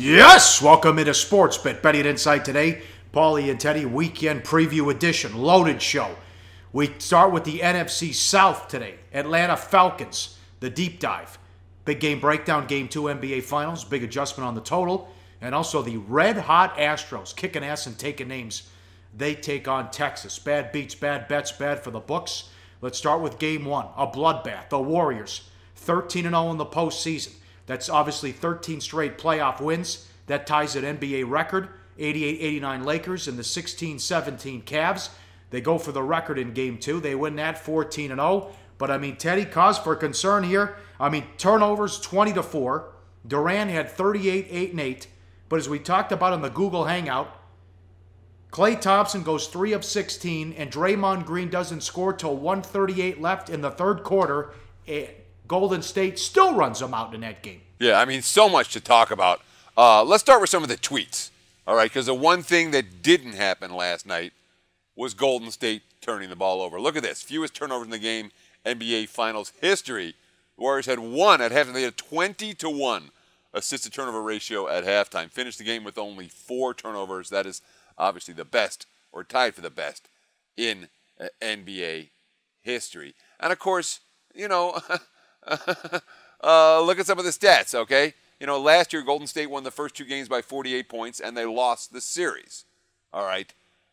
Yes! Welcome into Sports Bet. Betting Insight today. Pauly and Teddy Weekend Preview Edition. Loaded show. We start with the NFC South today. Atlanta Falcons, the deep dive. Big game breakdown, Game 2 NBA Finals. Big adjustment on the total. And also the red-hot Astros, kicking ass and taking names. They take on Texas. Bad beats, bad bets, bad for the books. Let's start with Game 1. A bloodbath. The Warriors, 13-0 in the postseason. That's obviously 13 straight playoff wins. That ties an NBA record. 88-89 Lakers and the 16-17 Cavs. They go for the record in Game 2. They win that 14-0. But, I mean, Teddy, cause for concern here. I mean, turnovers 20-4. Durant had 38, 8, and 8. But as we talked about in the Google Hangout, Klay Thompson goes 3 of 16, and Draymond Green doesn't score till 1:38 left in the third quarter. Golden State still runs them out in that game. Yeah, I mean, so much to talk about. Let's start with some of the tweets, all right? Because the one thing that didn't happen last night was Golden State turning the ball over. Look at this. Fewest turnovers in the game, NBA Finals history. The Warriors had one at halftime. They had a 20-1 assist-to-turnover ratio at halftime. Finished the game with only 4 turnovers. That is obviously the best, or tied for the best, in NBA history. And, of course, you know, look at some of the stats, okay? You know, last year Golden State won the first 2 games by 48 points, and they lost the series. All right.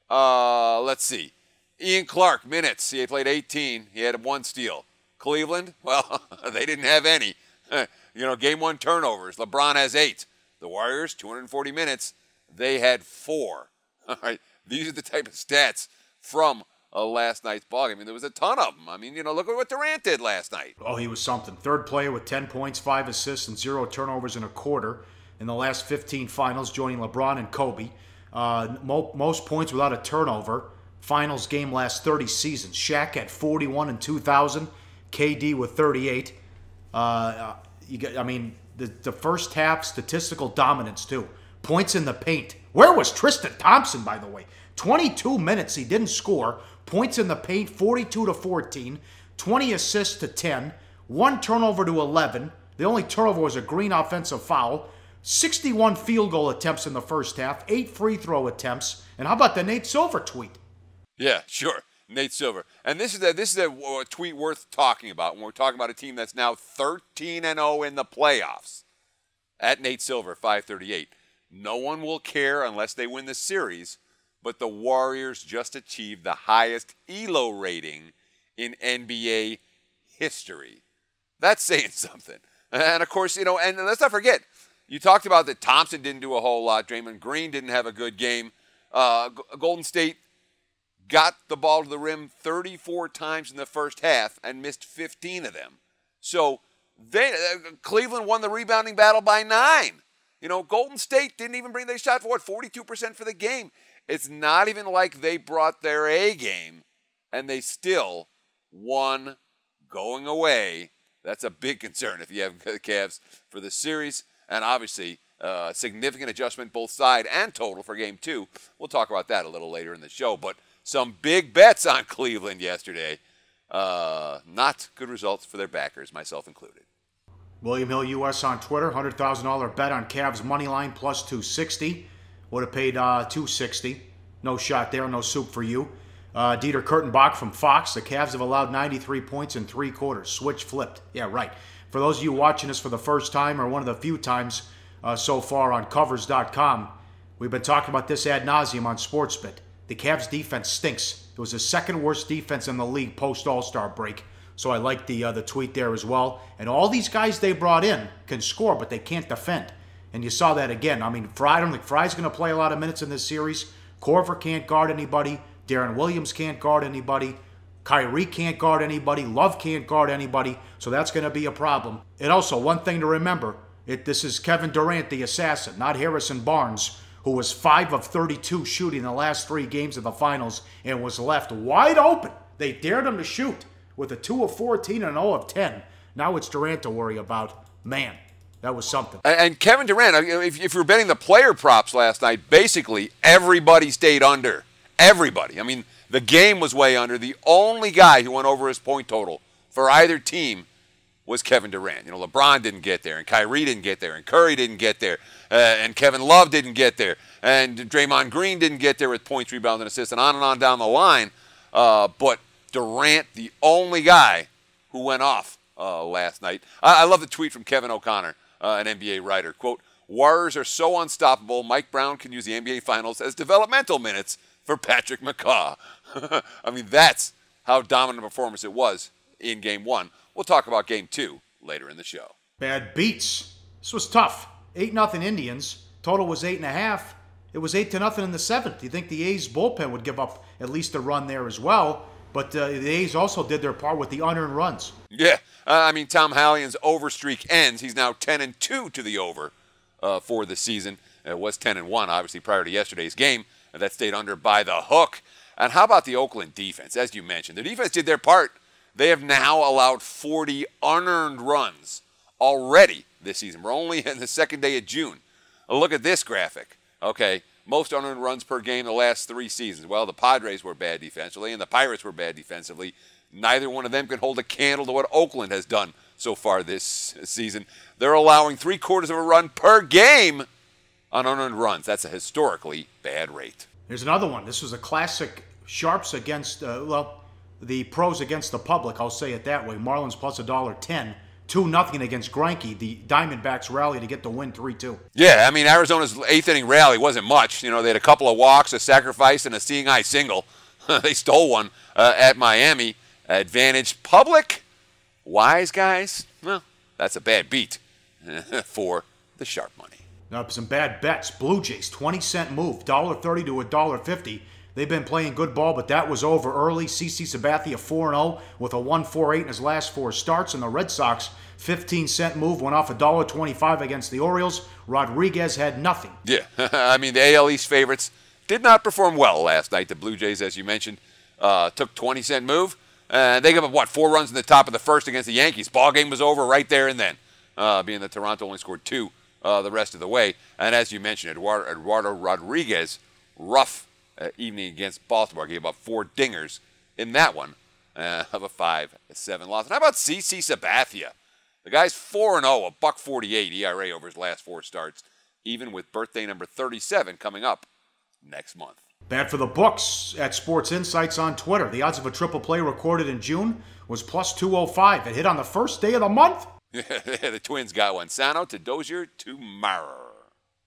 Let's see. Ian Clark, minutes. He played 18. He had 1 steal. Cleveland, well, they didn't have any. You know, Game 1 turnovers. LeBron has 8. The Warriors, 240 minutes. They had 4. All right. These are the type of stats from last night's ballgame. I mean, there was a ton of them. I mean, you know, look at what Durant did last night. Oh, he was something. Third player with 10 points, 5 assists, and 0 turnovers in a quarter in the last 15 finals, joining LeBron and Kobe. Most points without a turnover. Finals game last 30 seasons. Shaq had 41 in 2000. KD with 38. I mean, the first half statistical dominance, too. Points in the paint. Where was Tristan Thompson, by the way? 22 minutes, he didn't score. Points in the paint, 42-14. 20 assists to 10. 1 turnover to 11. The only turnover was a green offensive foul. 61 field goal attempts in the first half. 8 free throw attempts. And how about the Nate Silver tweet? Yeah, sure. Nate Silver. And this is a tweet worth talking about when we're talking about a team that's now 13-0 in the playoffs. At Nate Silver, 538. No one will care unless they win the series, but the Warriors just achieved the highest ELO rating in NBA history. That's saying something. And, of course, you know, and let's not forget, you talked about that Thompson didn't do a whole lot. Draymond Green didn't have a good game. Golden State got the ball to the rim 34 times in the first half and missed 15 of them. So Cleveland won the rebounding battle by 9. You know, Golden State didn't even they shot for 42% for the game. It's not even like they brought their A game, and they still won going away. That's a big concern if you have the Cavs for the series. And obviously, significant adjustment both side and total for Game 2. We'll talk about that a little later in the show. But some big bets on Cleveland yesterday. Not good results for their backers, myself included. William Hill US on Twitter, $100,000 bet on Cavs money line plus 260. Would have paid 260. No shot there, no soup for you. Dieter Kurtenbach from Fox, the Cavs have allowed 93 points in 3 quarters. Switch flipped. Yeah, right. For those of you watching this for the first time or one of the few times so far on covers.com, we've been talking about this ad nauseum on Sportsbet. The Cavs defense stinks. It was the 2nd worst defense in the league post All-Star break. So I like the tweet there as well. And all these guys they brought in can score, but they can't defend. And you saw that again. I mean, I don't think Fry's going to play a lot of minutes in this series. Korver can't guard anybody. Darren Williams can't guard anybody. Kyrie can't guard anybody. Love can't guard anybody. So that's going to be a problem. And also, one thing to remember, this is Kevin Durant, the assassin, not Harrison Barnes, who was 5 of 32 shooting in the last 3 games of the finals and was left wide open. They dared him to shoot with a 2 of 14 and an 0 of 10. Now it's Durant to worry about. Man, that was something. And Kevin Durant, if you were betting the player props last night, basically everybody stayed under. Everybody. I mean, the game was way under. The only guy who went over his point total for either team was Kevin Durant. LeBron didn't get there, and Kyrie didn't get there, and Curry didn't get there, and Kevin Love didn't get there, and Draymond Green didn't get there with points, rebounds, and assists, and on down the line. But Durant, the only guy who went off last night. I love the tweet from Kevin O'Connor, an NBA writer. Quote, "Warriors are so unstoppable, Mike Brown can use the NBA Finals as developmental minutes for Patrick McCaw." I mean, that's how dominant a performance it was in Game 1. We'll talk about Game 2 later in the show. Bad beats. This was tough. 8-0 Indians. Total was 8.5. It was 8-0 in the 7th. You think the A's bullpen would give up at least a run there as well? But the A's also did their part with the unearned runs. Yeah. I mean, Tom Hallion's over streak ends. He's now 10-2 to the over for the season. It was 10-1, obviously, prior to yesterday's game. That stayed under by the hook. And how about the Oakland defense? As you mentioned, the defense did their part. They have now allowed 40 unearned runs already this season. We're only in the second day of June. Look at this graphic. Okay, most unearned runs per game the last 3 seasons. Well, the Padres were bad defensively, and the Pirates were bad defensively. Neither one of them can hold a candle to what Oakland has done so far this season. They're allowing 3/4 of a run per game on unearned runs. That's a historically bad rate. Here's another one. This was a classic sharps against, the pros against the public, I'll say it that way. Marlins plus $1.10. 2-0 against Greinke. The Diamondbacks rally to get the win 3-2. Yeah, I mean, Arizona's 8th inning rally wasn't much. They had a couple of walks, a sacrifice, and a seeing eye single. They stole one at Miami. Advantage public. Wise guys? Well, that's a bad beat for the sharp money. Now, some bad bets. Blue Jays, 20-cent move. $1.30 to $1.50. They've been playing good ball, but that was over early. CC Sabathia 4-0 with a 1.48 in his last 4 starts. And the Red Sox, 15-cent move, went off $1.25 against the Orioles. Rodriguez had nothing. Yeah, I mean, the AL East favorites did not perform well last night. The Blue Jays, as you mentioned, took 20-cent move. They gave up, 4 runs in the top of the first against the Yankees. Ball game was over right there and then, being that Toronto only scored 2 the rest of the way. And as you mentioned, Eduardo Rodriguez, rough evening against Baltimore. Gave up 4 dingers in that one of a 5-7 loss. And how about CC Sabathia? The guy's 4-0, a $1.48 ERA over his last 4 starts, even with birthday number 37 coming up next month. Bad for the books at Sports Insights on Twitter. The odds of a triple play recorded in June was plus 205. It hit on the first day of the month. The Twins got one. Sano to Dozier to Maurer.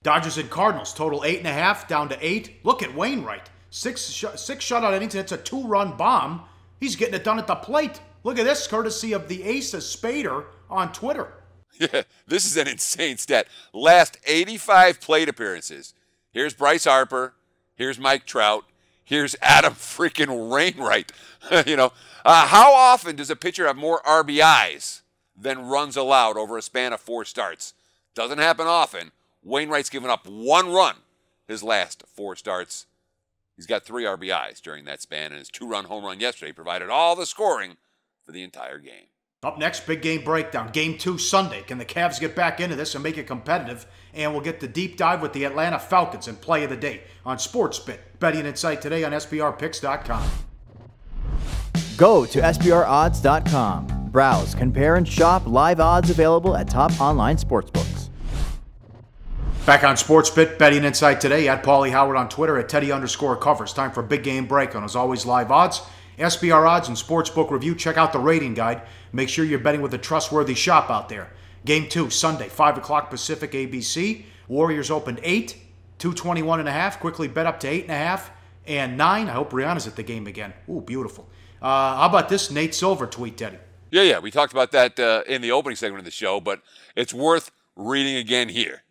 Dodgers and Cardinals total 8.5 down to 8. Look at Wainwright. 6 shutout innings. It's a 2-run bomb. He's getting it done at the plate. Look at this, courtesy of the ace of Spader on Twitter. Yeah, this is an insane stat. Last 85 plate appearances. Here's Bryce Harper. Here's Mike Trout. Here's Adam freaking Wainwright. How often does a pitcher have more RBIs than runs allowed over a span of 4 starts? Doesn't happen often. Wainwright's given up 1 run his last 4 starts. He's got 3 RBIs during that span, and his 2-run home run yesterday provided all the scoring for the entire game. Up next, big game breakdown. Game 2 Sunday. Can the Cavs get back into this and make it competitive? And we'll get the deep dive with the Atlanta Falcons and play of the day on SportsBit. Betting Insight today on SBRPicks.com. Go to SBROdds.com. Browse, compare, and shop live odds available at top online sportsbooks. Back on SportsBit, Betting Insight today at Pauly Howard on Twitter at Teddy_covers. Time for big game breakdown. As always, live odds. SBR Odds and Sportsbook Review. Check out the rating guide. Make sure you're betting with a trustworthy shop out there. Game 2, Sunday, 5 o'clock Pacific, ABC. Warriors opened 8, 221.5. Quickly bet up to 8.5 and 9. I hope Rihanna's at the game again. Ooh, beautiful. How about this Nate Silver tweet, Teddy? Yeah. We talked about that in the opening segment of the show, but it's worth reading again here.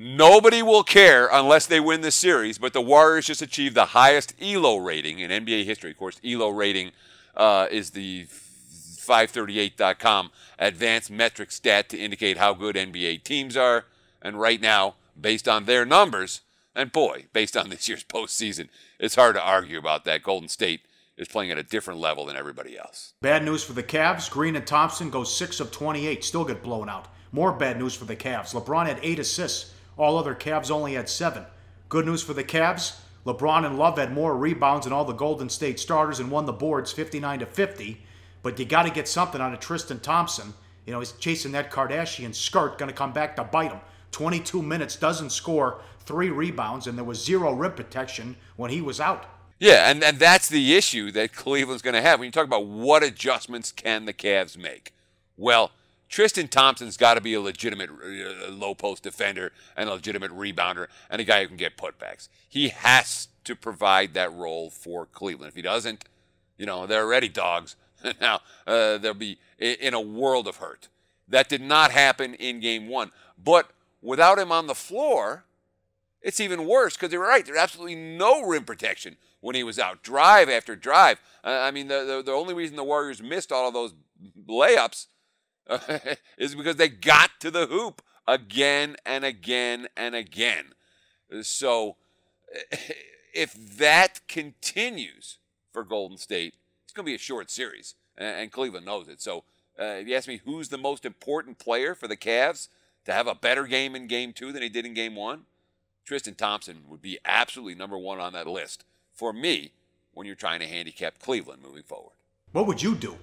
Nobody will care unless they win the series, but the Warriors just achieved the highest ELO rating in NBA history. Of course, ELO rating is the 538.com advanced metric stat to indicate how good NBA teams are. And right now, based on their numbers, and boy, based on this year's postseason, it's hard to argue about that. Golden State is playing at a different level than everybody else. Bad news for the Cavs. Green and Thompson go 6 of 28. Still get blown out. More bad news for the Cavs. LeBron had 8 assists. All other Cavs only had 7. Good news for the Cavs. LeBron and Love had more rebounds than all the Golden State starters and won the boards 59-50. But you got to get something out of Tristan Thompson. You know, he's chasing that Kardashian skirt, going to come back to bite him. 22 minutes, doesn't score, 3 rebounds, and there was 0 rim protection when he was out. Yeah, and that's the issue that Cleveland's going to have. When you talk about what adjustments can the Cavs make, well, Tristan Thompson's got to be a legitimate low-post defender and a legitimate rebounder and a guy who can get putbacks. He has to provide that role for Cleveland. If he doesn't, you know, they're already dogs. Now, they'll be in a world of hurt. That did not happen in Game 1. But without him on the floor, it's even worse because you're right. There's absolutely no rim protection when he was out. Drive after drive. I mean, the only reason the Warriors missed all of those layups is because they got to the hoop again and again and again. So if that continues for Golden State, it's going to be a short series, and Cleveland knows it. So if you ask me who's the most important player for the Cavs to have a better game in Game 2 than he did in Game 1, Tristan Thompson would be absolutely number 1 on that list for me when you're trying to handicap Cleveland moving forward. What would you do?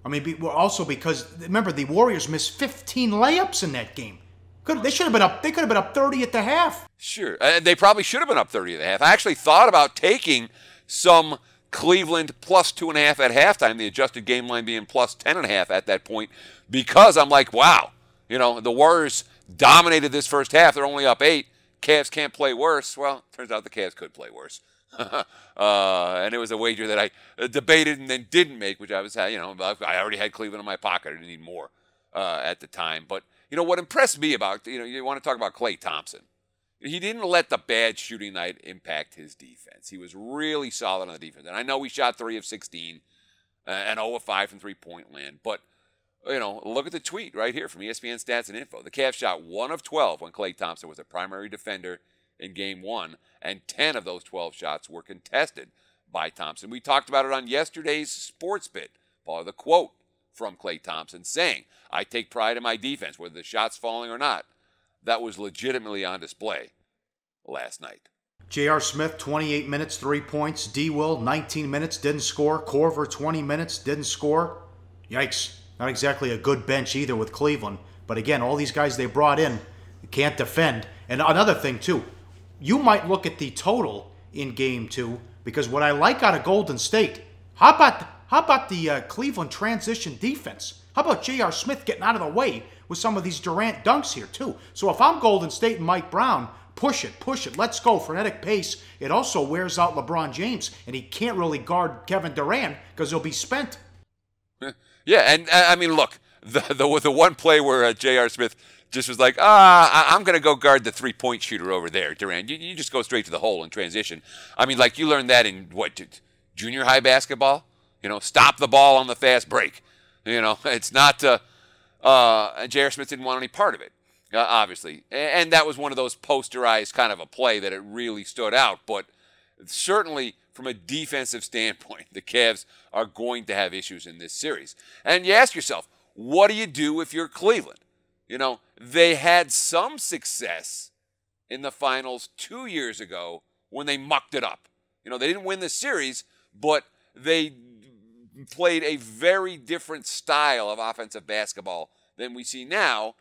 I mean, also because, remember, the Warriors missed 15 layups in that game. They should have been up. They could have been up 30 at the half. Sure. They probably should have been up 30 at the half. I actually thought about taking some Cleveland plus 2.5 at halftime, the adjusted game line being plus 10.5 at that point, because I'm like, wow, you know, the Warriors dominated this first half. They're only up 8. Cavs can't play worse. Well, turns out the Cavs could play worse. And it was a wager that I debated and then didn't make, which I was, you know, I already had Cleveland in my pocket. I didn't need more at the time. But, you know, what impressed me about, you know, you want to talk about Klay Thompson. He didn't let the bad shooting night impact his defense. He was really solid on the defense. And I know he shot 3 of 16 and 0 of 5 from three-point land. But, you know, look at the tweet right here from ESPN Stats and Info. The Cavs shot 1 of 12 when Klay Thompson was a primary defender in Game 1, and 10 of those 12 shots were contested by Thompson. We talked about it on yesterday's Sports Bit. Paul, the quote from Klay Thompson saying, "I take pride in my defense, whether the shot's falling or not." That was legitimately on display last night. J.R. Smith, 28 minutes, 3 points. D-Will, 19 minutes, didn't score. Corver, 20 minutes, didn't score. Yikes. Not exactly a good bench either with Cleveland. But again, all these guys they brought in can't defend. And another thing, too, you might look at the total in Game 2, because what I like out of Golden State, how about the Cleveland transition defense? How about J.R. Smith getting out of the way with some of these Durant dunks here, too? So if I'm Golden State and Mike Brown, push it, let's go, frenetic pace. It also wears out LeBron James, and he can't really guard Kevin Durant because he'll be spent. Yeah, and I mean, look, the one play where J.R. Smith just was like, I'm going to go guard the three-point shooter over there, Durant. You just go straight to the hole in transition. I mean, like you learned that in, what, junior high basketball? You know, stop the ball on the fast break. You know, it's not, J.R. Smith didn't want any part of it, obviously. And that was one of those posterized kind of a play that it really stood out. But certainly, from a defensive standpoint, the Cavs are going to have issues in this series. And you ask yourself, what do you do if you're Cleveland? You know, they had some success in the finals 2 years ago when they mucked it up. You know, they didn't win the series, but they played a very different style of offensive basketball than we see now,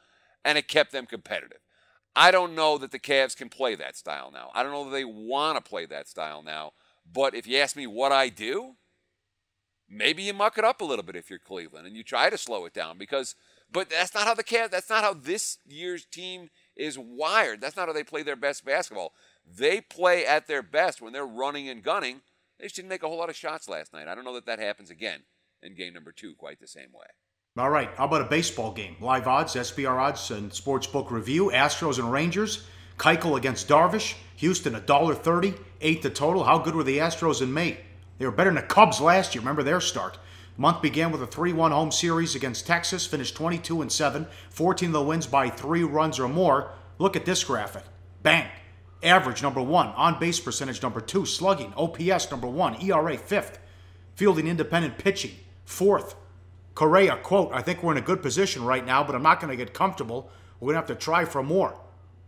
and it kept them competitive. I don't know that the Cavs can play that style now. I don't know that they want to play that style now. But if you ask me what I do, maybe you muck it up a little bit if you're Cleveland and you try to slow it down, but that's not how the Cavs, that's not how this year's team is wired. That's not how they play their best basketball. They play at their best when they're running and gunning. They just didn't make a whole lot of shots last night. I don't know that happens again in Game number 2 quite the same way. All right, how about a baseball game? Live odds, SBR odds, and Sportsbook Review. Astros and Rangers. Keuchel against Darvish. Houston, $1.30, 8 the total. How good were the Astros in May? They were better than the Cubs last year. Remember their start. Month began with a 3-1 home series against Texas. Finished 22-7. 14 of the wins by 3 runs or more. Look at this graphic. Bang. Average, number 1. On-base percentage, number 2. Slugging, OPS, number 1. ERA, 5th. Fielding independent pitching, 4th. Correa, quote, "I think we're in a good position right now, but I'm not going to get comfortable. We're going to have to try for more.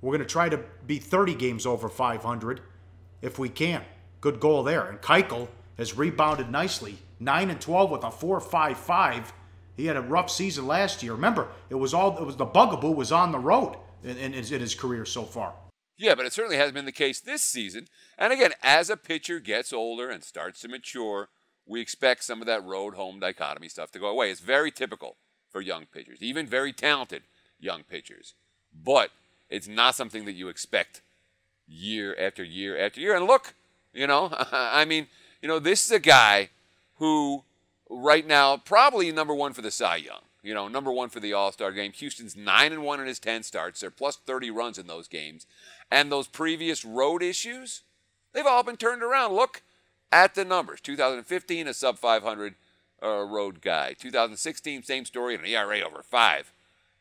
We're going to try to be 30 games over 500 if we can." Good goal there. And Keuchel has rebounded nicely. 9-12 with a 4.55 He had a rough season last year. Remember, it was the bugaboo was on the road in his career so far. Yeah, but it certainly hasn't been the case this season. And again, as a pitcher gets older and starts to mature, we expect some of that road-home dichotomy stuff to go away. It's very typical for young pitchers, even very talented young pitchers. But it's not something that you expect year after year after year. And look, I mean, this is a guy who right now probably number one for the Cy Young, number one for the All-Star game. Houston's 9-1 in his 10 starts. They're plus 30 runs in those games. And those previous road issues, they've all been turned around. Look at the numbers. 2015, a sub-500 road guy. 2016, same story, an ERA over 5.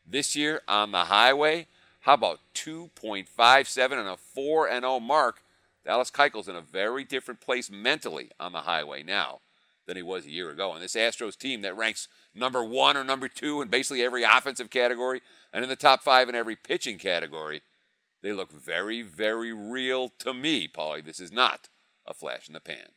This year on the highway, how about 2.57 and a 4-0 mark? Dallas Keuchel's in a very different place mentally on the highway now than he was a year ago. And this Astros team that ranks number 1 or number 2 in basically every offensive category and in the top 5 in every pitching category, they look very, very real to me, Pauly. This is not a flash in the pan.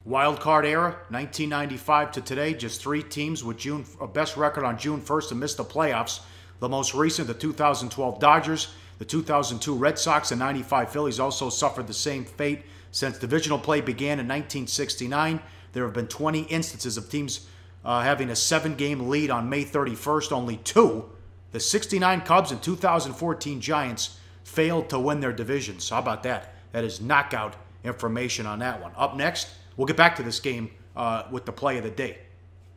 Wild card era, 1995 to today, just 3 teams with best record on June 1st to miss the playoffs. The most recent, the 2012 Dodgers, the 2002 Red Sox, and 95 Phillies also suffered the same fate. Since divisional play began in 1969, there have been 20 instances of teams having a 7-game lead on May 31st. Only 2, the 69 Cubs and 2014 Giants, failed to win their divisions. How about that? That is knockout information on that one. Up next, we'll get back to this game with the play of the day.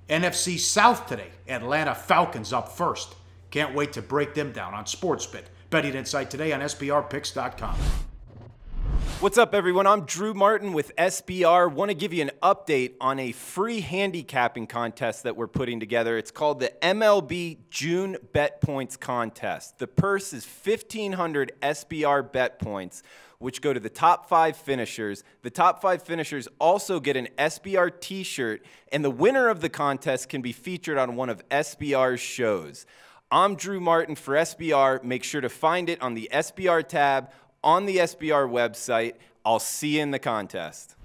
NFC South today, Atlanta Falcons up first. Can't wait to break them down on SportsBit. Betting Insight today on SBRpicks.com. What's up, everyone? I'm Drew Martin with SBR. Want to give you an update on a free handicapping contest that we're putting together. It's called the MLB June Bet Points Contest. The purse is 1,500 SBR bet points, which go to the top 5 finishers. The top 5 finishers also get an SBR t-shirt, and the winner of the contest can be featured on one of SBR's shows. I'm Drew Martin for SBR. Make sure to find it on the SBR tab on the SBR website. I'll see you in the contest.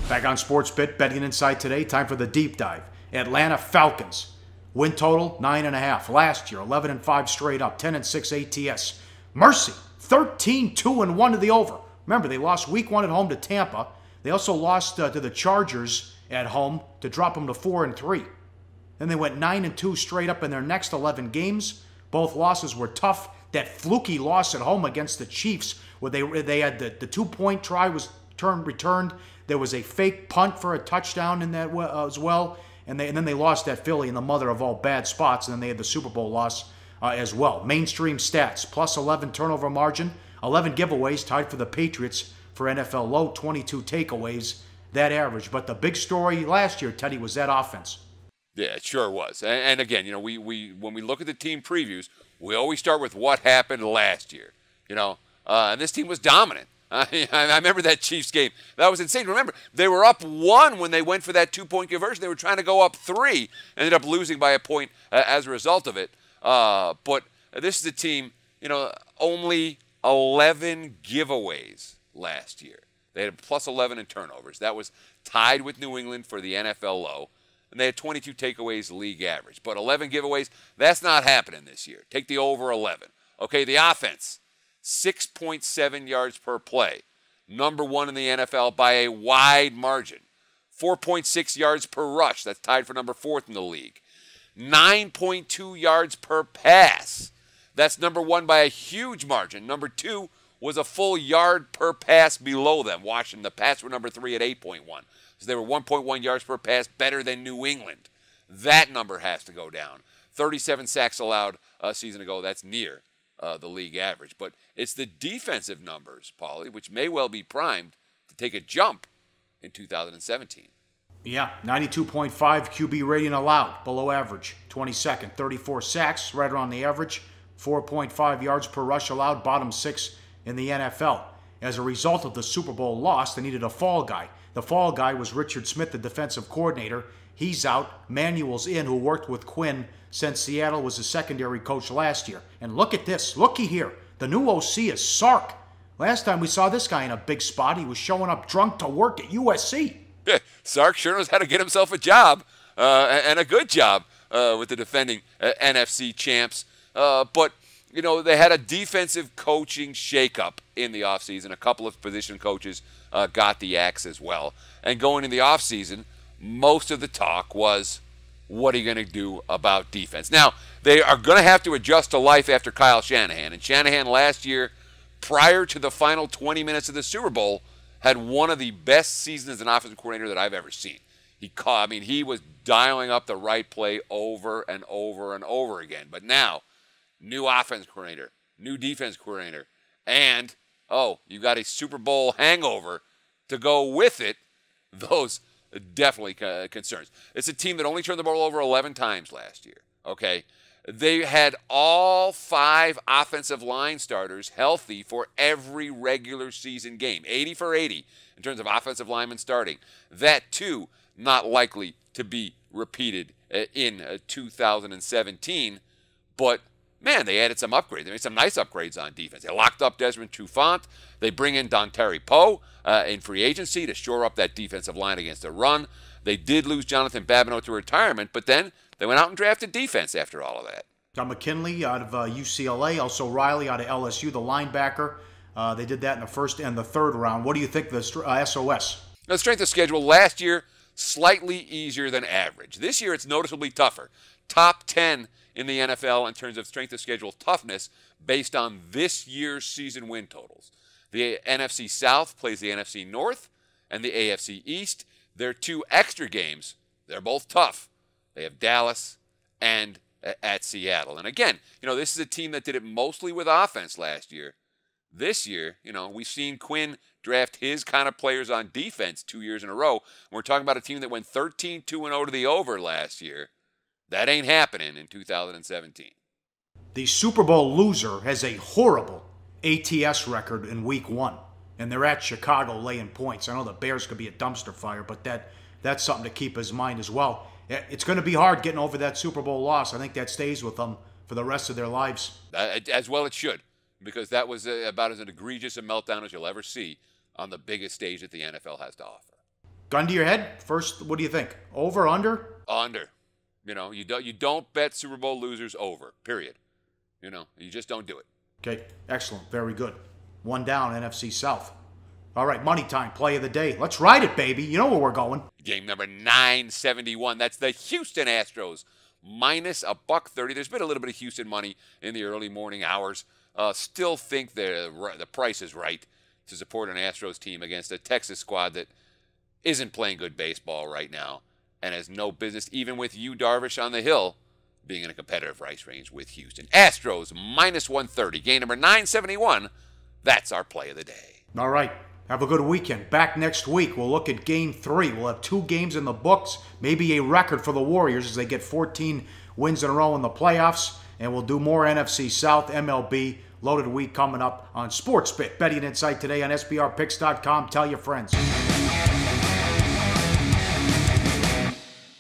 Back on SportsBit, Betting Insight today. Time for the deep dive. Atlanta Falcons. Win total, 9.5. Last year, 11-5 straight up, 10-6 ATS. Mercy, 13-2-1 to the over. Remember, they lost week 1 at home to Tampa. They also lost to the Chargers at home to drop them to 4-3. Then they went 9-2 straight up in their next 11 games. Both losses were tough. That fluky loss at home against the Chiefs, where they had the 2-point try was returned. There was a fake punt for a touchdown in that as well. And then they lost at Philly in the mother of all bad spots. And then they had the Super Bowl loss as well. Mainstream stats, plus 11 turnover margin, 11 giveaways, tied for the Patriots for NFL low, 22 takeaways, that average. But the big story last year, Teddy, was that offense. Yeah, it sure was. And again, we when we look at the team previews, we always start with what happened last year. And this team was dominant. I remember that Chiefs game. That was insane. Remember, they were up 1 when they went for that 2-point conversion. They were trying to go up 3, ended up losing by a point as a result of it. But this is a team, only 11 giveaways last year. They had plus 11 in turnovers. That was tied with New England for the NFL low. And they had 22 takeaways league average. But 11 giveaways, that's not happening this year. Take the over 11. Okay, the offense, 6.7 yards per play. Number 1 in the NFL by a wide margin. 4.6 yards per rush. That's tied for number 4th in the league. 9.2 yards per pass. That's number 1 by a huge margin. Number 2 was a full yard per pass below them. Washington, the Pats were number 3 at 8.1. So they were 1.1 yards per pass better than New England. That number has to go down. 37 sacks allowed a season ago. That's near the league average. But it's the defensive numbers, Pauly, which may well be primed to take a jump in 2017. Yeah, 92.5 QB rating allowed, below average. 22nd, 34 sacks, right around the average. 4.5 yards per rush allowed, bottom 6 in the NFL. As a result of the Super Bowl loss, they needed a fall guy. The fall guy was Richard Smith, the defensive coordinator. He's out. Manuel's in, who worked with Quinn since Seattle was a secondary coach last year. And look at this. Looky here. The new OC is Sark. Last time we saw this guy in a big spot, he was showing up drunk to work at USC. Yeah, Sark sure knows how to get himself a job. and a good job with the defending NFC champs. But, you know, they had a defensive coaching shakeup in the offseason. A couple of position coaches got the axe as well. And going in the offseason, most of the talk was, what are you going to do about defense? Now, they are going to have to adjust to life after Kyle Shanahan. And Shanahan last year, prior to the final 20 minutes of the Super Bowl, had one of the best seasons as an offensive coordinator that I've ever seen. He was dialing up the right play over and over and over again. But now, new offense coordinator, new defense coordinator, and, you got a Super Bowl hangover to go with it. Those definitely concerns. It's a team that only turned the ball over 11 times last year, okay? They had all 5 offensive line starters healthy for every regular season game. 80 for 80 in terms of offensive linemen starting. That, too, not likely to be repeated in 2017. But, man, they added some upgrades. They made some nice upgrades on defense. They locked up Desmond Trufant. They bring in Dontari Poe in free agency to shore up that defensive line against the run. They did lose Jonathan Babineau to retirement, but then they went out and drafted defense after all of that. Got McKinley out of UCLA, also Riley out of LSU, the linebacker. They did that in the first and the third round. What do you think of the SOS? The strength of schedule last year, slightly easier than average. This year, it's noticeably tougher. Top 10 in the NFL in terms of strength of schedule toughness based on this year's season win totals. The NFC South plays the NFC North and the AFC East. Their 2 extra games, they're both tough. They have Dallas and at Seattle. And again, you know, this is a team that did it mostly with offense last year. This year, you know, we've seen Quinn draft his kind of players on defense 2 years in a row. We're talking about a team that went 13-2-0 to the over last year. That ain't happening in 2017. The Super Bowl loser has a horrible ATS record in Week 1, and they're at Chicago laying points. I know the Bears could be a dumpster fire, but that's something to keep in mind as well. It's going to be hard getting over that Super Bowl loss. I think that stays with them for the rest of their lives. As well it should, because that was about as egregious a meltdown as you'll ever see on the biggest stage that the NFL has to offer. Gun to your head, first, what do you think? Over, under? Under. You know, you don't bet Super Bowl losers over, period. You know, you just don't do it. Okay, excellent, very good. One down, NFC South. All right, money time, play of the day. Let's ride it, baby. You know where we're going. Game number 971. That's the Houston Astros minus $1.30. There's been a little bit of Houston money in the early morning hours. Still think the price is right to support an Astros team against a Texas squad that isn't playing good baseball right now and has no business, even with Darvish on the hill, being in a competitive price range with Houston. Astros minus 130. Game number 971. That's our play of the day. All right. Have a good weekend. Back next week, we'll look at Game 3. We'll have 2 games in the books, maybe a record for the Warriors as they get 14 wins in a row in the playoffs. And we'll do more NFC South, MLB, loaded week coming up on SportsBit. Betting Insight today on SBRPicks.com. Tell your friends.